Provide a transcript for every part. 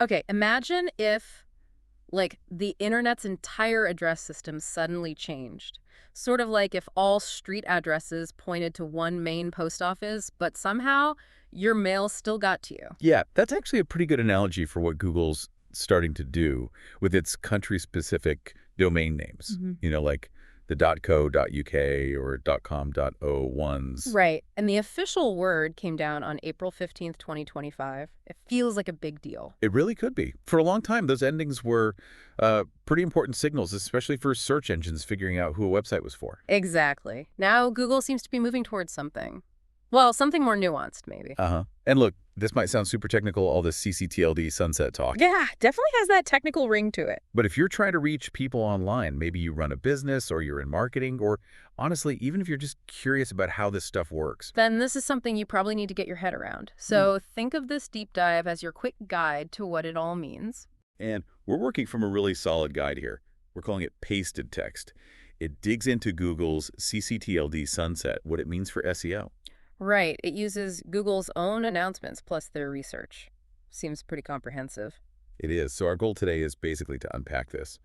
Okay, imagine if, like, the internet's entire address system suddenly changed. Sort of like if all street addresses pointed to one main post office, but somehow your mail still got to you. Yeah, that's actually a pretty good analogy for what Google's starting to do with its country-specific domain names. Mhm. Like the .co.uk or .com.au ones. Right. And the official word came down on April 15th, 2025. It feels like a big deal. It really could be. For a long time, those endings were pretty important signals, especially for search engines figuring out who a website was for. Exactly. Now Google seems to be moving towards something. Well, something more nuanced, maybe. Uh-huh. And look, this might sound super technical, all this ccTLD sunset talk. Yeah, definitely has that technical ring to it. But if you're trying to reach people online, maybe you run a business or you're in marketing, or honestly, even if you're just curious about how this stuff works. Then this is something you probably need to get your head around. Hmm. So think of this deep dive as your quick guide to what it all means. And we're working from a really solid guide here. We're calling it pasted text. It digs into Google's ccTLD sunset, what it means for SEO. Right, it uses Google's own announcements plus their research. Seems pretty comprehensive. It is. So our goal today is basically to unpack this.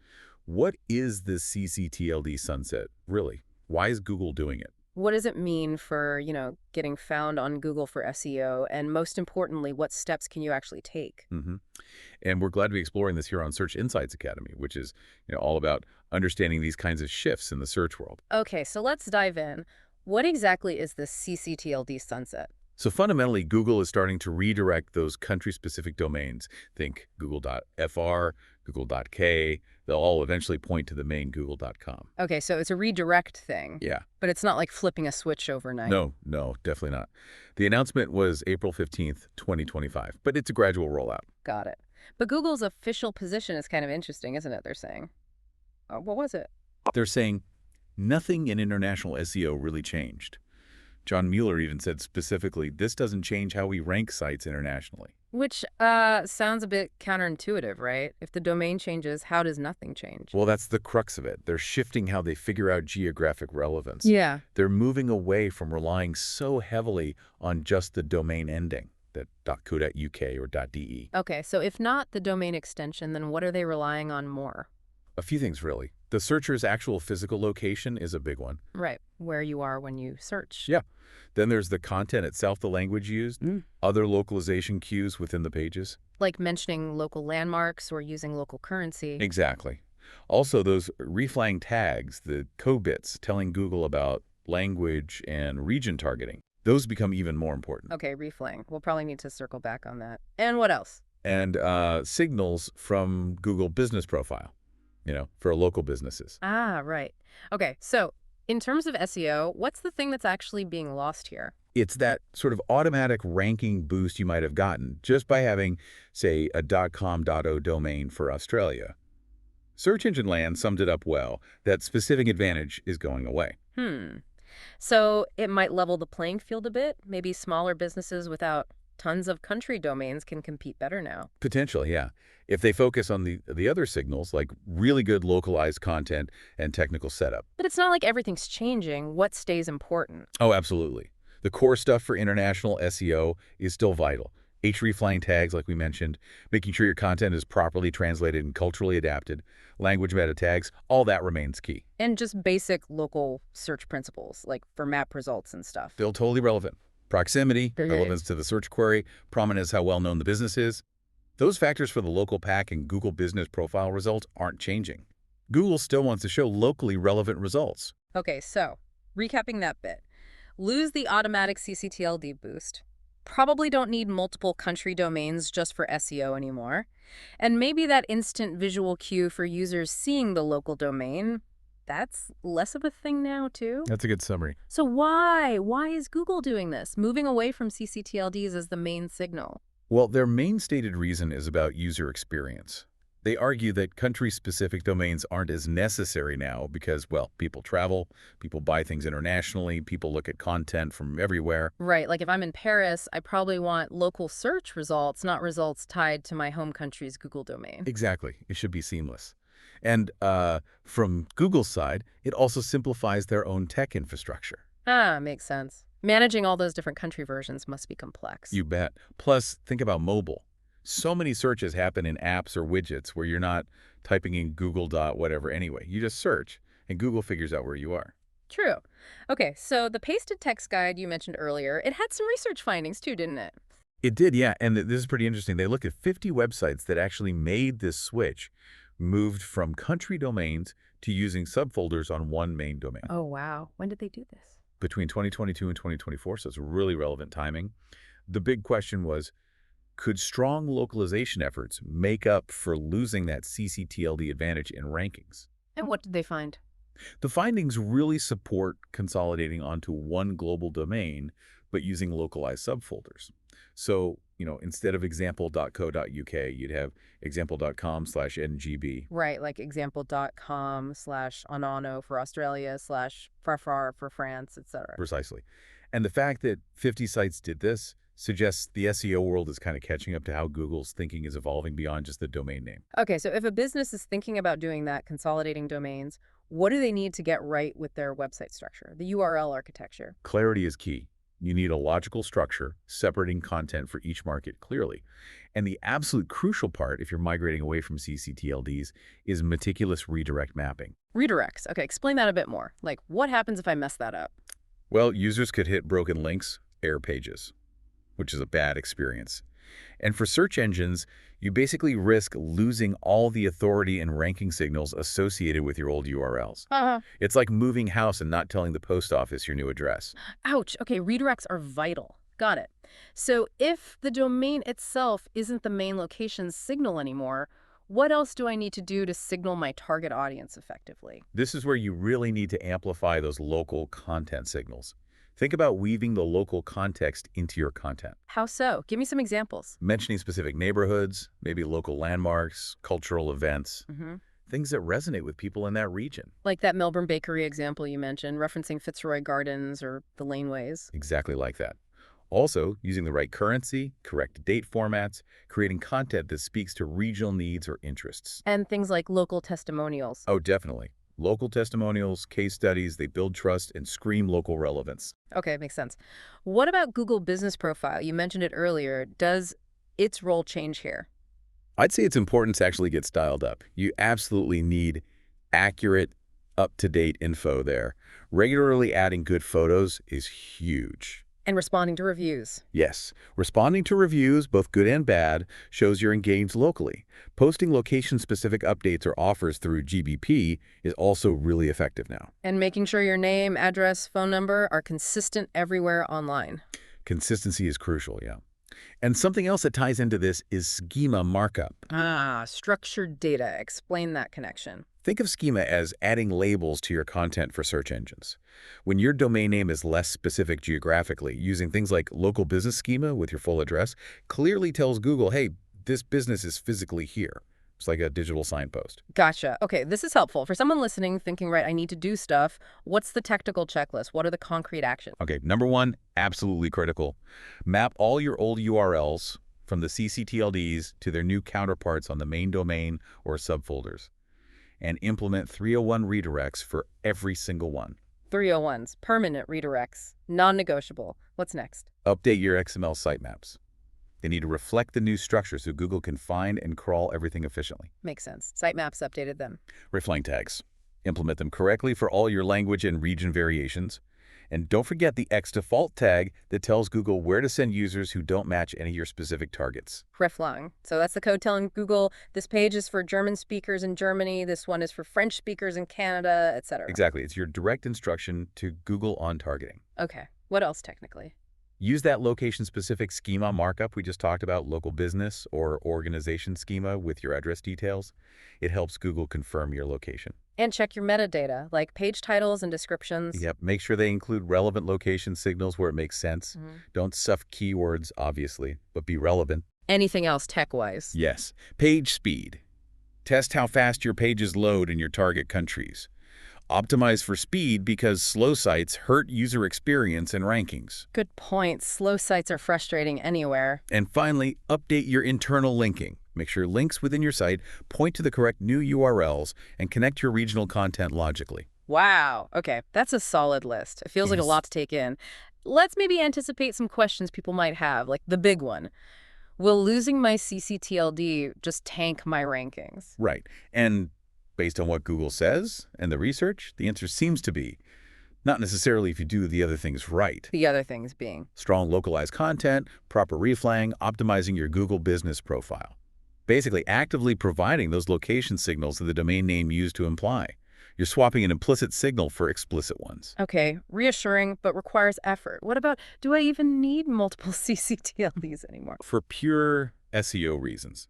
What is the ccTLD sunset, really? Why is Google doing it? What does it mean for, getting found on Google for SEO? And most importantly, what steps can you actually take? Hmm. And we're glad to be exploring this here on Search Insights Academy, which is all about understanding these kinds of shifts in the search world. Okay, so let's dive in. What exactly is this ccTLD sunset? So fundamentally, Google is starting to redirect those country-specific domains. Think google.fr, google.k. They'll all eventually point to the main google.com. Okay, so it's a redirect thing, Yeah. but it's not like flipping a switch overnight. No, no, definitely not. The announcement was April 15th, 2025, but it's a gradual rollout. Got it. But Google's official position is kind of interesting, isn't it? They're saying. What was it? They're saying nothing in international SEO really changed. John Mueller even said specifically, this doesn't change how we rank sites internationally. Which sounds a bit counterintuitive, right? If the domain changes, how does nothing change? Well, that's the crux of it. They're shifting how they figure out geographic relevance. Yeah. They're moving away from relying so heavily on just the domain ending, that .co.uk or .de. Okay, so if not the domain extension, then what are they relying on more? A few things, really. The searcher's actual physical location is a big one. Right, where you are when you search. Yeah. Then there's the content itself, the language used, other localization cues within the pages. Like mentioning local landmarks or using local currency. Exactly. Also, those hreflang tags, the code bits telling Google about language and region targeting, those become even more important. Okay, reflang. We'll probably need to circle back on that. And what else? And signals from Google Business Profile, for local businesses. Ah, right. Okay, so in terms of SEO, what's the thing that's actually being lost here? It's that sort of automatic ranking boost you might have gotten just by having, say, a .com.au domain for Australia. Search Engine Land summed it up well. That specific advantage is going away. So it might level the playing field a bit. Maybe smaller businesses without tons of country domains can compete better now. Potentially, yeah. If they focus on the other signals, like really good localized content and technical setup. But it's not like everything's changing. What stays important? Oh, absolutely. The core stuff for international SEO is still vital. hreflang tags, like we mentioned, making sure your content is properly translated and culturally adapted, language meta tags, all that remains key. And just basic local search principles, like for map results and stuff. Still totally relevant. Proximity, Great. relevance to the search query, prominence, how well known the business is. Those factors for the local pack and Google Business Profile results aren't changing. Google still wants to show locally relevant results. Okay, so recapping that bit. Lose the automatic ccTLD boost. Probably don't need multiple country domains just for SEO anymore. And maybe that instant visual cue for users seeing the local domain, that's less of a thing now, too. That's a good summary. So why? Why is Google doing this, moving away from ccTLDs as the main signal? Well, their main stated reason is about user experience. They argue that country-specific domains aren't as necessary now because, well, people travel, people buy things internationally, people look at content from everywhere. Right, like if I'm in Paris, I probably want local search results, not results tied to my home country's Google domain. Exactly. It should be seamless. And from Google's side, it also simplifies their own tech infrastructure. Ah, makes sense. Managing all those different country versions must be complex. You bet. Plus, think about mobile. So many searches happen in apps or widgets where you're not typing in Google dot whatever anyway. You just search, and Google figures out where you are. True. Okay, so the pasted text guide you mentioned earlier, it had some research findings too, didn't it? It did, yeah, and this is pretty interesting. They looked at 50 websites that actually made this switch, moved from country domains to using subfolders on one main domain Oh, wow. When did they do this? between 2022 and 2024, so it's really relevant timing. The big question was, could strong localization efforts make up for losing that ccTLD advantage in rankings? And what did they find? The findings really support consolidating onto one global domain, but using localized subfolders. So, instead of example.co.uk, you'd have example.com/ngb. Right, like example.com/onano for Australia/farfar for France, etc. Precisely. And the fact that 50 sites did this suggests the SEO world is kind of catching up to how Google's thinking is evolving beyond just the domain name. Okay, so if a business is thinking about doing that, consolidating domains, what do they need to get right with their website structure, the URL architecture? Clarity is key. You need a logical structure, separating content for each market clearly. And the absolute crucial part, if you're migrating away from ccTLDs, is meticulous redirect mapping. Redirects. Okay, explain that a bit more. Like, what happens if I mess that up? Well, users could hit broken links, error pages, which is a bad experience. And for search engines, you basically risk losing all the authority and ranking signals associated with your old URLs. It's like moving house and not telling the post office your new address. Ouch. Okay, redirects are vital. Got it. So if the domain itself isn't the main location's signal anymore, what else do I need to do to signal my target audience effectively? This is where you really need to amplify those local content signals. Think about weaving the local context into your content. How so? Give me some examples. Mentioning specific neighborhoods, maybe local landmarks, cultural events, Mm-hmm. things that resonate with people in that region. Like that Melbourne bakery example you mentioned, referencing Fitzroy Gardens or the laneways. Exactly like that. Also, using the right currency, correct date formats, creating content that speaks to regional needs or interests. And things like local testimonials. Oh, definitely. Local testimonials, case studies, they build trust and scream local relevance. Okay, makes sense. What about Google Business Profile? You mentioned it earlier. Does its role change here? I'd say it's important to actually get styled up. You absolutely need accurate, up-to-date info there. Regularly adding good photos is huge. And responding to reviews. Yes, responding to reviews, both good and bad, shows you're engaged locally. Posting location-specific updates or offers through GBP is also really effective now. And making sure your name, address, phone number are consistent everywhere online. Consistency is crucial, yeah. And something else that ties into this is schema markup. Ah, structured data. Explain that connection. Think of schema as adding labels to your content for search engines. When your domain name is less specific geographically, using things like local business schema with your full address clearly tells Google, hey, this business is physically here. It's like a digital signpost. Gotcha. Okay, this is helpful. For someone listening, thinking, right, I need to do stuff, what's the technical checklist? What are the concrete actions? Okay, number one, absolutely critical. Map all your old URLs from the ccTLDs to their new counterparts on the main domain or subfolders, and implement 301 redirects for every single one. 301s, permanent redirects, non-negotiable. What's next? Update your XML sitemaps. They need to reflect the new structure so Google can find and crawl everything efficiently. Makes sense. Sitemaps updated them. Hreflang tags. Implement them correctly for all your language and region variations. And don't forget the xDefault tag that tells Google where to send users who don't match any of your specific targets. hreflang. So that's the code telling Google this page is for German speakers in Germany, this one is for French speakers in Canada, etc. Exactly. It's your direct instruction to Google on targeting. Okay. What else technically? Use that location-specific schema markup we just talked about, local business or organization schema with your address details. It helps Google confirm your location. And check your metadata, like page titles and descriptions. Yep, make sure they include relevant location signals where it makes sense. Don't stuff keywords, obviously, but be relevant. Anything else tech-wise? Yes, page speed. Test how fast your pages load in your target countries. Optimize for speed because slow sites hurt user experience and rankings. Good point. Slow sites are frustrating anywhere. And finally, update your internal linking. Make sure links within your site point to the correct new URLs and connect your regional content logically. Wow. Okay, that's a solid list. It feels like a Yes. lot to take in. Let's maybe anticipate some questions people might have, like the big one. Will losing my ccTLD just tank my rankings? Right. And based on what Google says and the research, the answer seems to be not necessarily if you do the other things right. The other things being. Strong localized content, proper reflang, optimizing your Google business profile. Basically, actively providing those location signals that the domain name used to imply. You're swapping an implicit signal for explicit ones. Okay, reassuring, but requires effort. What about, do I even need multiple ccTLDs anymore? For pure SEO reasons,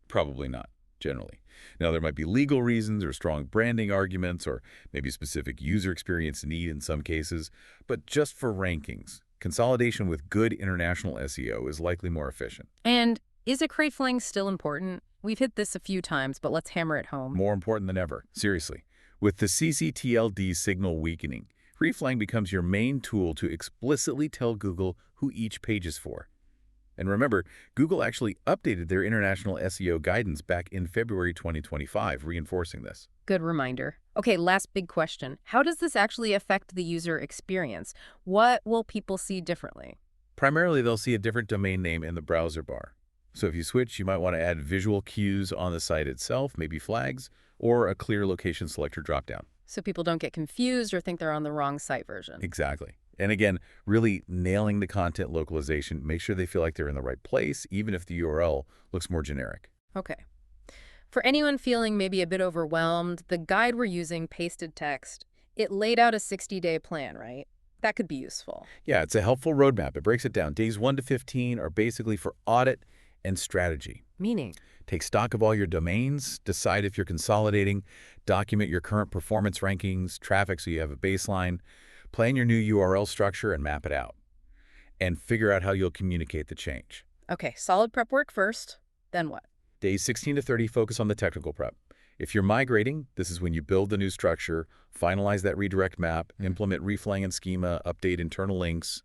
probably not, generally. Now, there might be legal reasons or strong branding arguments or maybe specific user experience need in some cases, but just for rankings, consolidation with good international SEO is likely more efficient. And is a hreflang still important? We've hit this a few times, but let's hammer it home. More important than ever, seriously. With the ccTLD signal weakening, hreflang becomes your main tool to explicitly tell Google who each page is for. And remember, Google actually updated their international SEO guidance back in February 2025, reinforcing this. Good reminder. Okay, last big question. How does this actually affect the user experience? What will people see differently? Primarily, they'll see a different domain name in the browser bar. So if you switch, you might want to add visual cues on the site itself, maybe flags, or a clear location selector dropdown. So people don't get confused or think they're on the wrong site version. Exactly. And again, really nailing the content localization, make sure they feel like they're in the right place, even if the URL looks more generic. Okay. For anyone feeling maybe a bit overwhelmed, the guide we're using, Pasted Text, it laid out a 60-day plan, right? That could be useful. Yeah, it's a helpful roadmap. It breaks it down. Days 1 to 15 are basically for audit and strategy. Meaning? Take stock of all your domains, decide if you're consolidating, document your current performance rankings, traffic so you have a baseline, plan your new URL structure and map it out, and figure out how you'll communicate the change. Okay, solid prep work first, then what? Days 16 to 30 focus on the technical prep. If you're migrating, this is when you build the new structure, finalize that redirect map, implement reflang and schema, update internal links,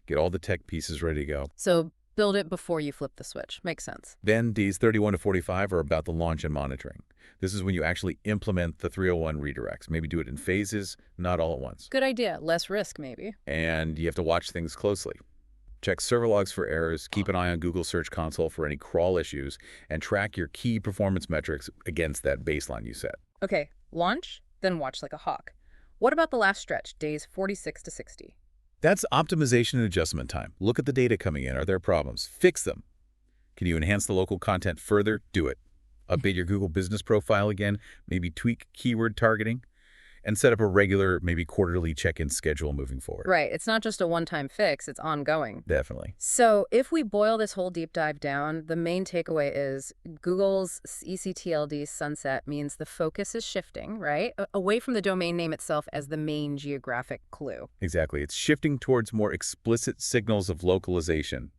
get all the tech pieces ready to go. So build it before you flip the switch. Makes sense. Then days 31 to 45 are about the launch and monitoring. This is when you actually implement the 301 redirects. Maybe do it in phases, not all at once. Good idea. Less risk, maybe. And you have to watch things closely. Check server logs for errors, keep an eye on Google Search Console for any crawl issues, and track your key performance metrics against that baseline you set. Okay, launch, then watch like a hawk. What about the last stretch, days 46 to 60? That's optimization and adjustment time. Look at the data coming in. Are there problems? Fix them. Can you enhance the local content further? Do it. Update your Google business profile again, maybe tweak keyword targeting, and set up a regular, maybe quarterly check-in schedule moving forward. Right, it's not just a one-time fix, it's ongoing. Definitely. So if we boil this whole deep dive down, the main takeaway is Google's ccTLD sunset means the focus is shifting, right? Away from the domain name itself as the main geographic clue. Exactly. It's shifting towards more explicit signals of localization.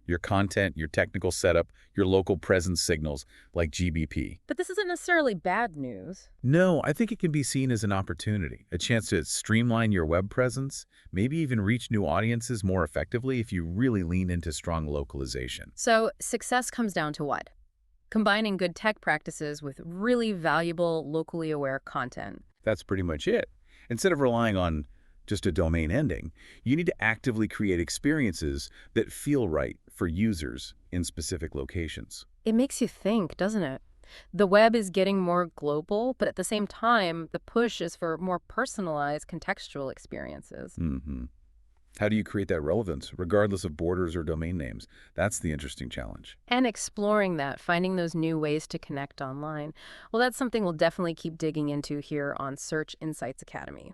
Your content, your technical setup, your local presence signals like GBP. But this isn't necessarily bad news. No, I think it can be seen as an opportunity, a chance to streamline your web presence, maybe even reach new audiences more effectively if you really lean into strong localization. So success comes down to what? Combining good tech practices with really valuable, locally aware content. That's pretty much it. Instead of relying on just a domain ending, you need to actively create experiences that feel right for users in specific locations. It makes you think, doesn't it? The web is getting more global, but at the same time, the push is for more personalized, contextual experiences. How do you create that relevance, regardless of borders or domain names? That's the interesting challenge. And exploring that, finding those new ways to connect online. Well, that's something we'll definitely keep digging into here on Search Insights Academy.